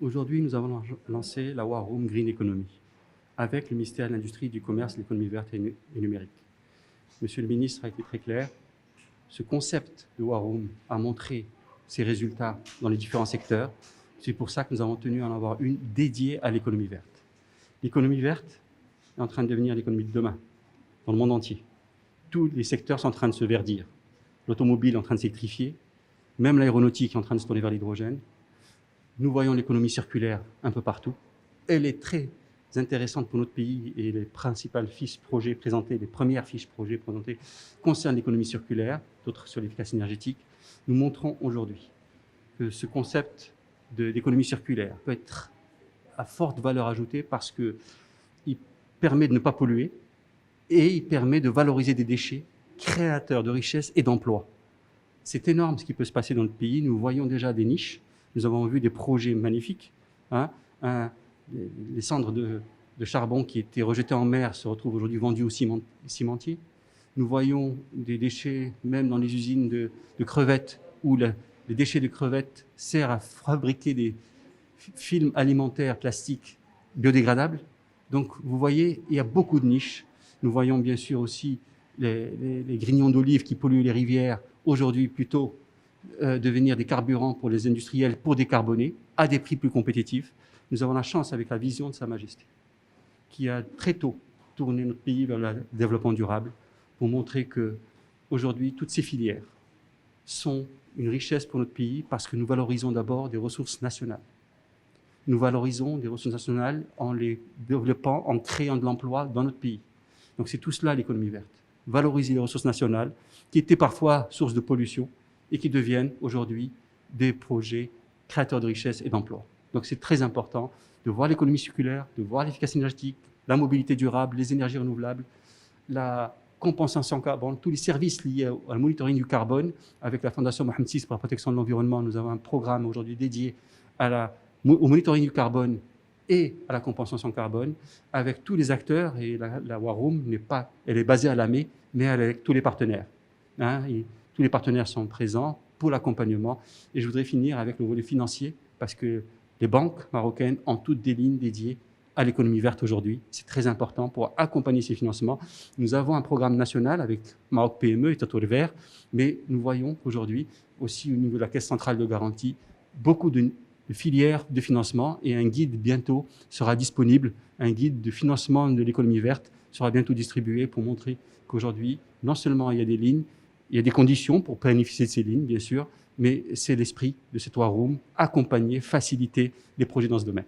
Aujourd'hui, nous avons lancé la War Room Green Economy avec le ministère de l'Industrie, du Commerce, de l'économie verte et numérique. Monsieur le ministre a été très clair. Ce concept de War Room a montré ses résultats dans les différents secteurs. C'est pour ça que nous avons tenu à en avoir une dédiée à l'économie verte. L'économie verte est en train de devenir l'économie de demain, dans le monde entier. Tous les secteurs sont en train de se verdir. L'automobile est en train de s'électrifier, même l'aéronautique est en train de se tourner vers l'hydrogène. Nous voyons l'économie circulaire un peu partout. Elle est très intéressante pour notre pays et les principales fiches projets présentées, les premières fiches projets présentées concernent l'économie circulaire, d'autres sur l'efficacité énergétique. Nous montrons aujourd'hui que ce concept d'économie circulaire peut être à forte valeur ajoutée parce qu'il permet de ne pas polluer et il permet de valoriser des déchets créateurs de richesses et d'emplois. C'est énorme ce qui peut se passer dans le pays. Nous voyons déjà des niches. Nous avons vu des projets magnifiques. Les cendres de charbon qui étaient rejetées en mer se retrouvent aujourd'hui vendues aux cimentiers. Nous voyons des déchets, même dans les usines de crevettes, où les déchets de crevettes servent à fabriquer des films alimentaires plastiques biodégradables. Donc, vous voyez, il y a beaucoup de niches. Nous voyons bien sûr aussi les grignons d'olive qui polluent les rivières, aujourd'hui plutôt devenir des carburants pour les industriels pour décarboner à des prix plus compétitifs. Nous avons la chance, avec la vision de Sa Majesté, qui a très tôt tourné notre pays vers le développement durable, pour montrer que aujourd'hui toutes ces filières sont une richesse pour notre pays parce que nous valorisons d'abord des ressources nationales. Nous valorisons des ressources nationales en les développant, en créant de l'emploi dans notre pays. Donc c'est tout cela l'économie verte. Valoriser les ressources nationales qui étaient parfois source de pollution et qui deviennent aujourd'hui des projets créateurs de richesses et d'emplois. Donc c'est très important de voir l'économie circulaire, de voir l'efficacité énergétique, la mobilité durable, les énergies renouvelables, la compensation carbone, tous les services liés au monitoring du carbone. Avec la Fondation Mohamed VI pour la protection de l'environnement, nous avons un programme aujourd'hui dédié au monitoring du carbone et à la compensation carbone, avec tous les acteurs. Et la War Room elle est basée à Lamé, mais elle est avec tous les partenaires. Tous les partenaires sont présents pour l'accompagnement. Et je voudrais finir avec le volet financier, parce que les banques marocaines ont toutes des lignes dédiées à l'économie verte aujourd'hui. C'est très important pour accompagner ces financements. Nous avons un programme national avec Maroc PME et Tatour Vert, mais nous voyons qu'aujourd'hui, aussi au niveau de la Caisse centrale de garantie, beaucoup de filières de financement, et un guide bientôt sera disponible. Un guide de financement de l'économie verte sera bientôt distribué pour montrer qu'aujourd'hui, non seulement il y a des lignes, il y a des conditions pour bénéficier de ces lignes, bien sûr, mais c'est l'esprit de cette War Room, accompagner, faciliter les projets dans ce domaine.